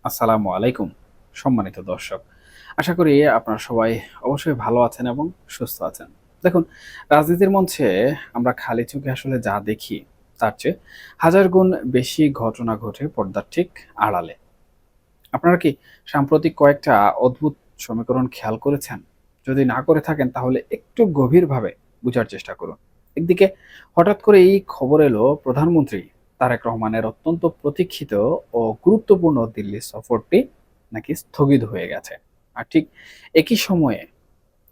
আসসালামু আলাইকুম সম্মানিত দর্শক। আশা করি আপনারা সবাই অবশ্যই ভালো আছেন এবং সুস্থ আছেন। দেখুন, রাজনীতির মঞ্চে আমরা খালি চোখে আসলে যা দেখি তার চেয়ে হাজার গুণ বেশি ঘটনা ঘটে পর্দার ঠিক আড়ালে। আপনারা কি সাম্প্রতিক কয়েকটা অদ্ভুত সমীকরণ খেয়াল করেছেন? যদি না করে থাকেন তাহলে একটু গভীরভাবে বুঝার চেষ্টা করুন। একদিকে হঠাৎ করেই খবর এলো প্রধানমন্ত্রী তারেক রহমানের অত্যন্ত প্রতীক্ষিত ও গুরুত্বপূর্ণ দিল্লি সফরটি নাকি স্থগিত হয়ে গেছে। আর ঠিক একই সময়ে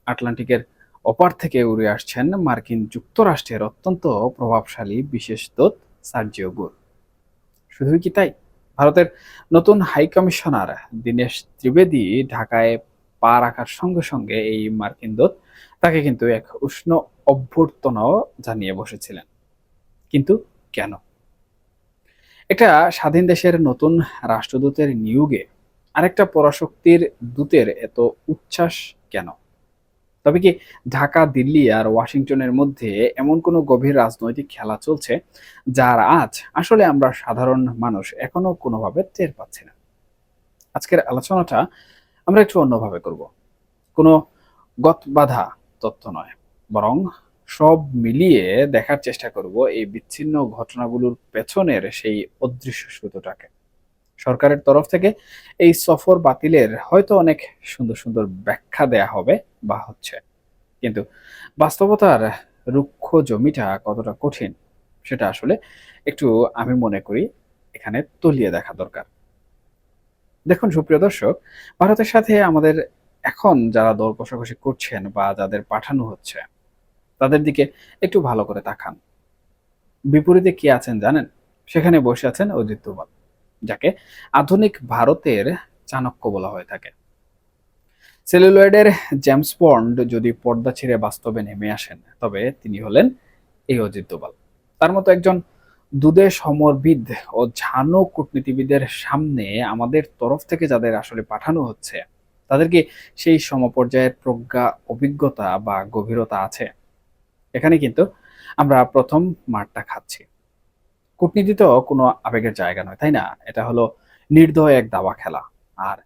আটলান্টিকের ওপার থেকে উড়ে আসছেন মার্কিন যুক্তরাষ্ট্রের অত্যন্ত প্রভাবশালী বিশেষ দূত সার্জিও গুর। শুধুই কি তাই? ভারতের নতুন হাই কমিশনার দীনেশ ত্রিবেদী ঢাকায় পা রাখার সঙ্গে সঙ্গে এই মার্কিন দূত তাকে কিন্তু এক উষ্ণ অভ্যর্থনাও জানিয়ে বসেছিলেন। কিন্তু কেন? একটা স্বাধীন দেশের নতুন রাষ্ট্রদূতের নিয়োগে আরেকটা পরাশক্তির দূতের এত উচ্ছ্বাস কেন? তবে কি ঢাকা, দিল্লি আর ওয়াশিংটনের মধ্যে এমন কোনো গভীর রাজনৈতিক খেলা চলছে যার আজ আসলে আমরা সাধারণ মানুষ এখনো কোনোভাবে টের পাচ্ছি না? আজকের আলোচনাটা আমরা একটু অন্যভাবে করব। কোনো গতবাঁধা তথ্য নয়, বরং সব মিলিয়ে দেখার চেষ্টা করব এই বিচ্ছিন্ন ঘটনাগুলোর পেছনের সেই অদৃশ্য সুতোটাকে। সরকারের তরফ থেকে এই সফর বাতিলের হয়তো অনেক সুন্দর সুন্দর ব্যাখ্যা দেয়া হবে বা হচ্ছে, কিন্তু বাস্তবতার রুক্ষ জমিটা কতটা কঠিন সেটা আসলে একটু আমি মনে করি এখানে তলিয়ে দেখা দরকার। দেখুন সুপ্রিয় দর্শক, ভারতের সাথে আমাদের এখন যারা দর কষাকষি করছেন বা যাদের পাঠানো হচ্ছে তাদের দিকে একটু ভালো করে তাকান। বিপরীতে কি আছেন জানেন? সেখানে বসে আছেন অজিত দোভাল, যাকে আধুনিক ভারতের চাণক্য বলা হয়ে থাকে। সেলুলয়েডের জেমস বন্ড যদি পর্দা ছেড়ে বাস্তবে নেমে আসেন, তবে তিনি হলেন এই অজিত দোভাল। তার মতো একজন দুদে সমরবিদ ও ঝানু কূটনীতিবিদের সামনে আমাদের তরফ থেকে যাদের আসলে পাঠানো হচ্ছে, তাদেরকে সেই সমপর্যায়ের প্রজ্ঞা, অভিজ্ঞতা বা গভীরতা আছে? এখানে কিন্তু আমরা প্রথম মারটা খাচ্ছি। কূটনীতি তো কোনো আবেগের জায়গা নয়, তাই না? এটা হলো নির্দয় এক দাবা খেলা। আর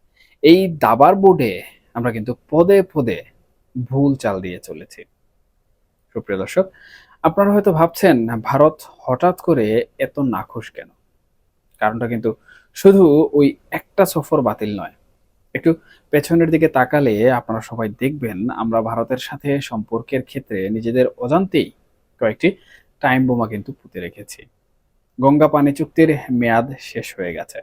এই দাবার বোর্ডে আমরা কিন্তু পদে পদে ভুল চাল দিয়ে চলেছি। সুপ্রিয় দর্শক, আপনারা হয়তো ভাবছেন ভারত হঠাৎ করে এত নাখুশ কেন? কারণটা কিন্তু শুধু ওই একটা সফর বাতিল নয়। একটু পেছনের দিকে তাকালে আপনারা সবাই দেখবেন আমরা ভারতের সাথে সম্পর্কের ক্ষেত্রে নিজেদের অজান্তেই কয়েকটি টাইম বোমা কিন্তু পুঁতে রেখেছি। গঙ্গা পানি চুক্তির মেয়াদ শেষ হয়ে গেছে,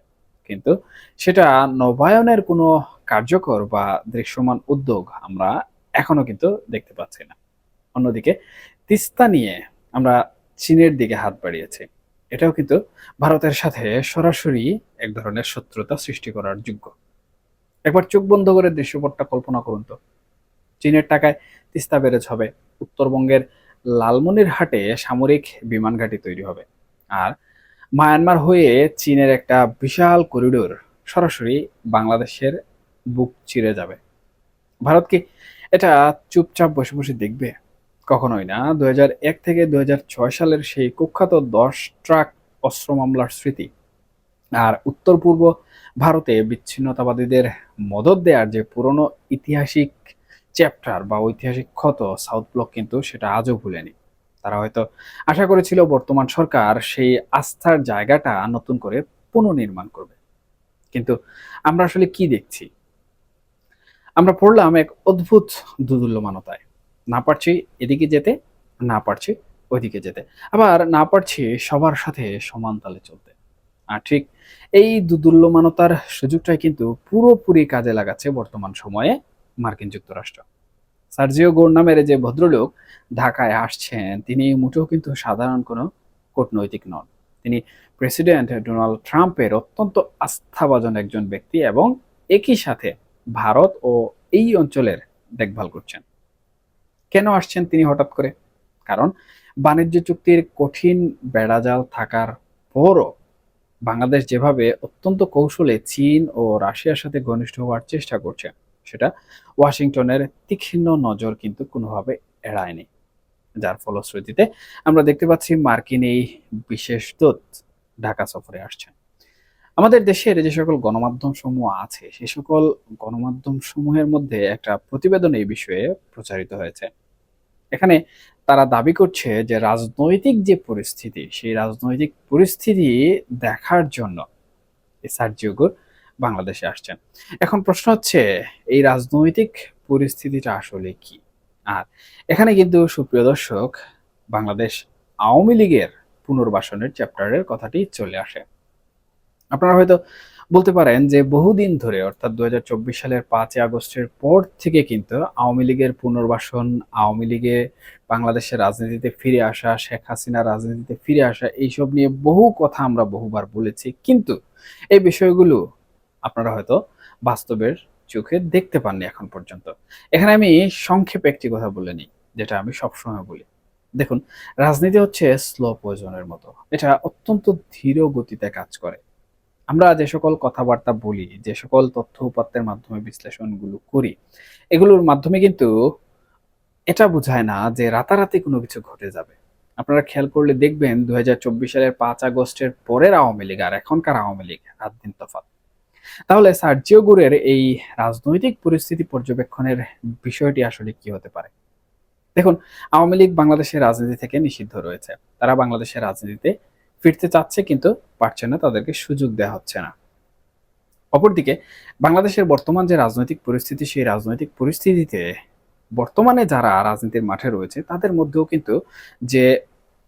কিন্তু সেটা নবায়নের কোনো কার্যকর বা দৃশ্যমান উদ্যোগ আমরা এখনো কিন্তু দেখতে পাচ্ছি না। অন্যদিকে তিস্তা নিয়ে আমরা চীনের দিকে হাত বাড়িয়েছি। এটাও কিন্তু ভারতের সাথে সরাসরি এক ধরনের শত্রুতা সৃষ্টি করার যোগ্য। একবার চোখ বন্ধ করে দৃশ্যপটটা কল্পনা করুন তো। চীনের টাকায় তিস্তা ব্যারেজ হবে, উত্তরবঙ্গের লালমনিরহাটে সামরিক বিমান ঘাঁটি তৈরি হবে, আর মায়ানমার হয়ে চীনের একটা বিশাল করিডোর সরাসরি বাংলাদেশের বুক চিরে যাবে। ভারত কি এটা চুপচাপ বসে বসে দেখবে? কখনোই না। ২০০১ থেকে ২০০৬ সালের সেই কুখ্যাত ১০ ট্রাক অস্ত্র মামলার স্মৃতি আর উত্তর পূর্ব ভারতে বিচ্ছিন্নতাবাদীদের মদদ দেওয়ার যে পুরনো ঐতিহাসিক চ্যাপ্টার বা ঐতিহাসিক ক্ষত সাউথ ব্লক কিন্তু সেটা আজও ভুলেনি। তারা হয়তো আশা করেছিল বর্তমান সরকার সেই আস্থার জায়গাটা নতুন করে পুনর্নির্মাণ করবে। কিন্তু আমরা আসলে কি দেখছি? আমরা পড়লাম এক অদ্ভুত দোদুল্যমানতায়। না পারছি এদিকে যেতে, না পারছি ওইদিকে যেতে। আবার না পারছি সবার সাথে সমান তালে চলতে। আর ঠিক এই দোদুল্যমানতার সুযোগটাই কিন্তু পুরোপুরি কাজে লাগাচ্ছে বর্তমান সময়ে মার্কিন যুক্তরাষ্ট্র। সার্জিও গোর নামের যে ভদ্রলোক ঢাকায় আসছেন, তিনি মোটেও কিন্তু সাধারণ কোনো কূটনৈতিক নন। তিনি প্রেসিডেন্ট ডোনাল্ড ট্রাম্পের অত্যন্ত আস্থাভাজন একজন ব্যক্তি এবং একই সাথে ভারত ও এই অঞ্চলের দেখভাল করছেন। কেন আসছেন তিনি হঠাৎ করে? কারণ বাণিজ্য চুক্তির কঠিন বেড়াজাল থাকার পরও বাংলাদেশ যেভাবে অত্যন্ত কৌশলে চীন ও রাশিয়ার সাথে ঘনিষ্ঠ হওয়ার চেষ্টা করছে, সেটা ওয়াশিংটনের তীক্ষ্ণ নজর কিন্তু কোনোভাবে এড়ায়নি। যার ফলশ্রুতিতে আমরা দেখতে পাচ্ছি মার্কিন এই বিশেষ দূত ঢাকা সফরে আসছেন। আমাদের দেশের যে সকল গণমাধ্যম সমূহ আছে, সে সকল গণমাধ্যম সমূহের মধ্যে একটা প্রতিবেদন এই বিষয়ে প্রচারিত হয়েছে। এখানে তারা দাবি করছে যে রাজনৈতিক যে পরিস্থিতি, সেই রাজনৈতিক পরিস্থিতি দেখার জন্য এই সার্জিও গুর বাংলাদেশে আসছেন। এখন প্রশ্ন হচ্ছে এই রাজনৈতিক পরিস্থিতিটা আসলে কি? আর এখানে কিন্তু সুপ্রিয় দর্শক, বাংলাদেশ আওয়ামী লীগের পুনর্বাসনের চ্যাপ্টারের কথাটি চলে আসে। আপনারা হয়তো বলতে পারেন যে বহুদিন ধরে অর্থাৎ ২০২৪ সালের ৫ই আগস্টের পর থেকে কিন্তু আওয়ামী লীগের পুনর্বাসন, আওয়ামী লীগে বাংলাদেশের রাজনীতিতে ফিরে আসা, শেখ হাসিনার রাজনীতিতে ফিরে আসা এইসব নিয়ে বহু কথা আমরা বহুবার বলেছি। কিন্তু এই বিষয়গুলো আপনারা হয়তো বাস্তবের চোখে দেখতে পাননি এখন পর্যন্ত। এখানে আমি সংক্ষেপে একটি কথা বলে নিই, যেটা আমি সবসময় বলি। দেখুন, রাজনীতি হচ্ছে স্লো পয়জনের মতো। এটা অত্যন্ত ধীর গতিতে কাজ করে। আমরা যে সকল কথাবার্তা বলি, যে সকল তথ্য উপাত্তের মাধ্যমে বিশ্লেষণগুলো করি, এগুলোর মাধ্যমে কিন্তু এটা বোঝায় না যে রাতারাতি কোনো কিছু ঘটে যাবে। আপনারা খেয়াল করলে দেখবেন ২০২৪ সালের ৫ আগস্টের পরের আওয়ামী লীগ আর এখনকার আওয়ামী লীগ রাত দিন তফাৎ। তাহলে সার্জিও গুরের এই রাজনৈতিক পরিস্থিতি পর্যবেক্ষণের বিষয়টি আসলে কি হতে পারে? দেখুন, আওয়ামী লীগ বাংলাদেশের রাজনীতি থেকে নিষিদ্ধ রয়েছে। তারা বাংলাদেশের রাজনীতিতে ফিরতে চাচ্ছে কিন্তু পারছে না, তাদেরকে সুযোগ দেওয়া হচ্ছে না। অপরদিকে বাংলাদেশের বর্তমান যে রাজনৈতিক পরিস্থিতি, সেই রাজনৈতিক পরিস্থিতিতে বর্তমানে যারা রাজনীতির মাঠে রয়েছে তাদের মধ্যেও কিন্তু যে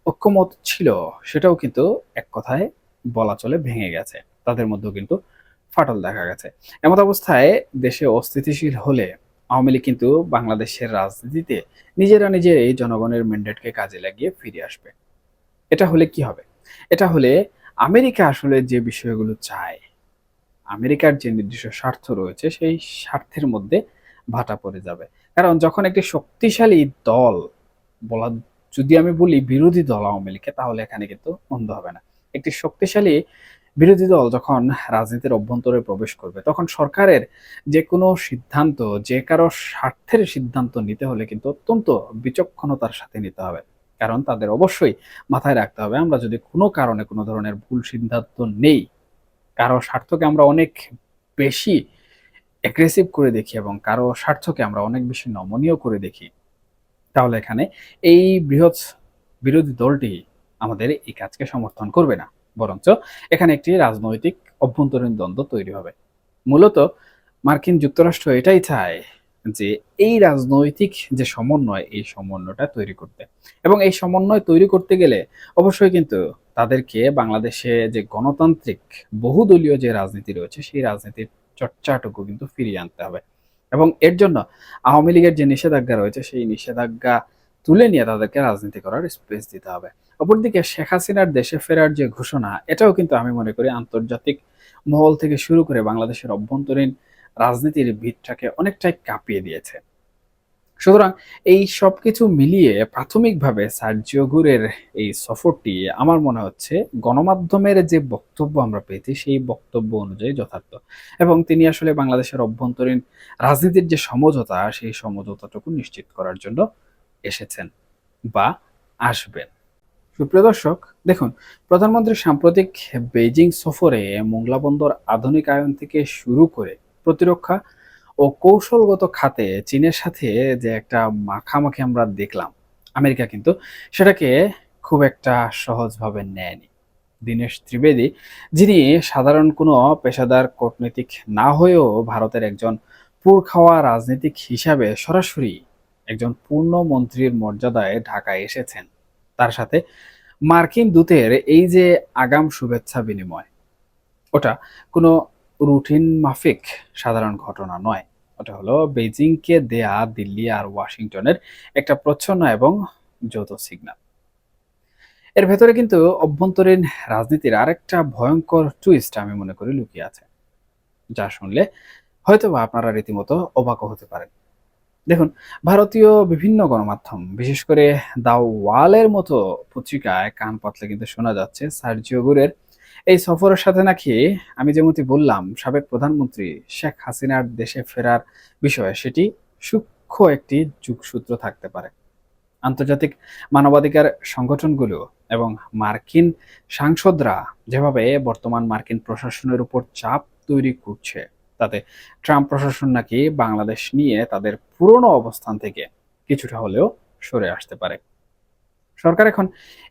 ঐক্যমত ছিল, সেটাও কিন্তু এক কথায় বলা চলে ভেঙে গেছে। তাদের মধ্যেও কিন্তু ফাটল দেখা গেছে। এমত অবস্থায় দেশে অস্থিতিশীল হলে আওয়ামী লীগ কিন্তু বাংলাদেশের রাজনীতিতে নিজেরা নিজেরাই জনগণের ম্যান্ডেটকে কাজে লাগিয়ে ফিরে আসবে। এটা হলে কি হবে? এটা হলে আমেরিকা আসলে যে বিষয়গুলো চায়, আমেরিকার যে নির্দিষ্ট স্বার্থ রয়েছে, সেই স্বার্থের মধ্যে ভাটা পড়ে যাবে। কারণ যখন একটি শক্তিশালী দল, বলা যদি আমি বলি বিরোধী দল আওয়ামী লীগকে, তাহলে এখানে কিন্তু মন্দ হবে না। একটি শক্তিশালী বিরোধী দল যখন রাজনীতির অভ্যন্তরে প্রবেশ করবে, তখন সরকারের যেকোনো সিদ্ধান্ত, যে কারো স্বার্থের সিদ্ধান্ত নিতে হলে কিন্তু অত্যন্ত বিচক্ষণতার সাথে নিতে হবে। কারণ তাদের অবশ্যই মাথায় রাখতে হবে, আমরা যদি কোনো কারণে কোনো ধরনের ভুল সিদ্ধান্ত নেই, কারো স্বার্থকে আমরা অনেক বেশি এগ্রেসিভ করে দেখি এবং কারো স্বার্থকে আমরা অনেক বেশি নমনীয় করে দেখি, তাহলে এখানে এই বৃহৎ বিরোধী দলটি আমাদের এই কাজকে সমর্থন করবে না। বরঞ্চ এখানে একটি রাজনৈতিক অভ্যন্তরীণ দ্বন্দ্ব তৈরি হবে। মূলত মার্কিন যুক্তরাষ্ট্র এটাই চায় যে এই রাজনৈতিক যে সমন্বয়, এই সমন্বয়টা তৈরি করতে। এবং এই সমন্বয় তৈরি করতে গেলে অবশ্যই কিন্তু তাদেরকে বাংলাদেশে যে গণতান্ত্রিক বহুদলীয় যে রাজনীতি রয়েছে, সেই রাজনীতির চর্চাটুকু কিন্তু ফিরিয়ে আনতে হবে। এবং এর জন্য আওয়ামী লীগের যে নিষেধাজ্ঞা রয়েছে, সেই নিষেধাজ্ঞা তুলে নিয়ে তাদেরকে রাজনীতি করার স্পেস দিতে হবে। অপরদিকে শেখ হাসিনার দেশে ফেরার যে ঘোষণা, এটাও কিন্তু আমি মনে করি আন্তর্জাতিক মহল থেকে শুরু করে বাংলাদেশের অভ্যন্তরীণ রাজনীতির ভিতটাকে অনেকটাই কাঁপিয়ে দিয়েছে। সুতরাং এই সবকিছু মিলিয়ে প্রাথমিকভাবে সার্জিও গুরের এই সফরটি আমার মনে হচ্ছে গণমাধ্যমের যে বক্তব্য আমরা পেয়েছি, সেই বক্তব্য অনুযায়ী যথার্থ। এবং তিনি আসলে বাংলাদেশের অভ্যন্তরীণ রাজনীতির যে সমঝোতা, সেই সমঝোতাটুকু নিশ্চিত করার জন্য এসেছেন বা আসবেন। সুপ্রিয় দর্শক, দেখুন, প্রধানমন্ত্রীর সাম্প্রতিক বেইজিং সফরে মোংলা বন্দর আধুনিকায়ন থেকে শুরু করে প্রতিরক্ষা ও কৌশলগত খাতে চীনের সাথে যে একটা মাখামাখি আমরা দেখলাম, আমেরিকা কিন্তু সেটাকে খুব একটা সহজভাবে নেয়নি। দীনেশ ত্রিবেদী, যিনি সাধারণ কোনো পেশাদার কূটনীতিক না হয়েও ভারতের একজন পুরখাওয়া রাজনীতিক হিসাবে সরাসরি একজন পূর্ণ মন্ত্রীর মর্যাদায় ঢাকায় এসেছেন, তার সাথে মার্কিন দূতের এই যে আগাম শুভেচ্ছা বিনিময়, ওটা কোনো রুটিন মাফিক সাধারণ ঘটনা নয়। ওটা হলো বেজিংকে দেয়া দিল্লি আর ওয়াশিংটনের একটা প্রচ্ছন্ন এবং যৌথ সিগন্যাল। এর ভেতরে কিন্তু অভ্যন্তরীণ রাজনীতির আরেকটা ভয়ঙ্কর টুইস্ট আমি মনে করি লুকিয়ে আছে, যা শুনলে হয়তোবা আপনারা রীতিমতো অবাকও হতে পারেন। দেখুন, ভারতীয় বিভিন্ন গণমাধ্যম, বিশেষ করে দ্য ওয়ালের মতো পত্রিকায় কান পাতলে কিন্তু শোনা যাচ্ছে সার্জিও গুরের এই সফরের সাথে নাকি, আমি যেমনটি বললাম, সাবেক প্রধানমন্ত্রী শেখ হাসিনার দেশে ফেরার বিষয়ে সেটি সূক্ষ্ম একটি যোগসূত্র থাকতে পারে। আন্তর্জাতিক মানবাধিকার সংগঠনগুলো এবং মার্কিন সাংসদরা যেভাবে বর্তমান মার্কিন প্রশাসনের উপর চাপ তৈরি করছে, তাতে ট্রাম্প প্রশাসন নাকি বাংলাদেশ নিয়ে তাদের পুরনো অবস্থান থেকে কিছুটা হলেও সরে আসতে পারে। সরকার এখন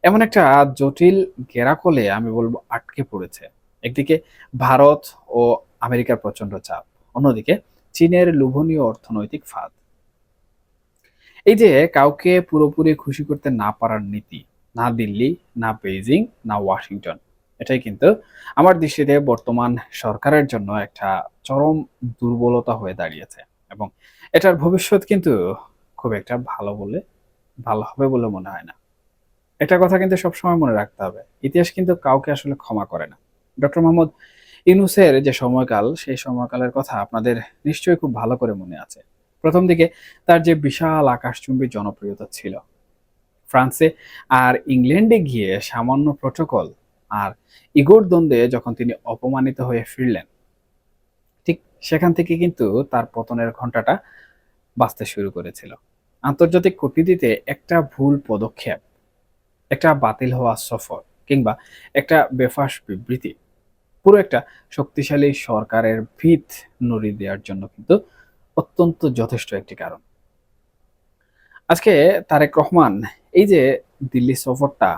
এমন একটা জটিল গেরাকলে আমি বলবো আটকে পড়েছে। একদিকে ভারত ও আমেরিকার প্রচন্ড চাপ, অন্যদিকে চীনের লোভনীয় অর্থনৈতিক ফাঁদ। এই যে কাউকে পুরোপুরি খুশি করতে না পারার নীতি, না দিল্লি, না বেইজিং, না ওয়াশিংটন, এটাই কিন্তু আমার দৃষ্টিতে বর্তমান সরকারের জন্য একটা চরম দুর্বলতা হয়ে দাঁড়িয়েছে, এবং এটার ভবিষ্যৎ কিন্তু খুব একটা ভালো হবে বলে মনে হয় না। একটা কথা কিন্তু সবসময় মনে রাখতে হবে, ইতিহাস কিন্তু কাউকে আসলে ক্ষমা করে না। ডক্টর মোহাম্মদ ইউনূসের যে সময়কাল, সেই সময়কালের কথা আপনাদের নিশ্চয়ই খুব ভালো করে মনে আছে। প্রথম দিকে তার যে বিশাল আকাশচুম্বী জনপ্রিয়তা ছিল, ফ্রান্সে আর ইংল্যান্ডে গিয়ে সামান্য প্রোটোকল আর ইগোর দ্বন্দ্বে যখন তিনি অপমানিত হয়ে ফিরলেন, ঠিক সেখান থেকে কিন্তু তার পতনের ঘন্টাটা বাজতে শুরু করেছিল। আন্তর্জাতিক কূটনীতিতে একটা ভুল পদক্ষেপ, একটা বাতিল হওয়া সফর, কিংবা একটা বেফাঁস বিবৃতি পুরো একটা শক্তিশালী সরকারের ভিত নড়িয়ে দেওয়ার জন্য কিন্তু অত্যন্ত যথেষ্ট একটি কারণ। আজকে তারেক রহমান এই যে দিল্লি সফরটা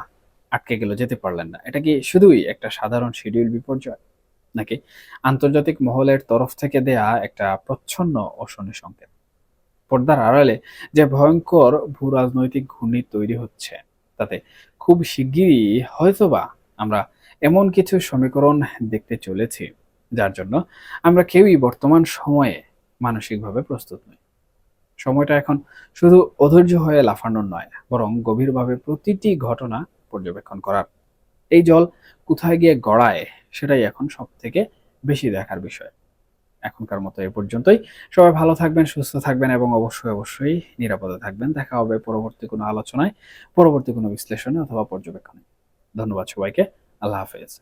আটকে গেল, যেতে পারলেন না, এটা কি শুধুই একটা সাধারণ শিডিউল বিপর্যয়, নাকি আন্তর্জাতিক মহলের তরফ থেকে দেয়া একটা প্রচ্ছন্ন অশনি সংকেত? পর্দার আড়ালে যে ভয়ঙ্কর ভূ রাজনৈতিক ঘূর্ণি তৈরি হচ্ছে, তাতে খুব শিগগিরই হয়তোবা আমরা এমন কিছু সমীকরণ দেখতে চলেছি যার জন্য আমরা কেউই বর্তমান সময়ে মানসিকভাবে প্রস্তুত নই। সময়টা এখন শুধু অধৈর্য হয়ে লাফানোর নয়, বরং গভীরভাবে প্রতিটি ঘটনা পর্যবেক্ষণ করার। এই জল কোথায় গিয়ে গড়ায়, সেটাই এখন সব থেকে বেশি দেখার বিষয়। এখনকার মতো এ পর্যন্তই। সবাই ভালো থাকবেন, সুস্থ থাকবেন এবং অবশ্যই নিরাপদে থাকবেন। দেখা হবে পরবর্তী কোনো আলোচনায়, পরবর্তী কোনো বিশ্লেষণে অথবা পর্যবেক্ষণে। ধন্যবাদ সবাইকে। আল্লাহ হাফেজ।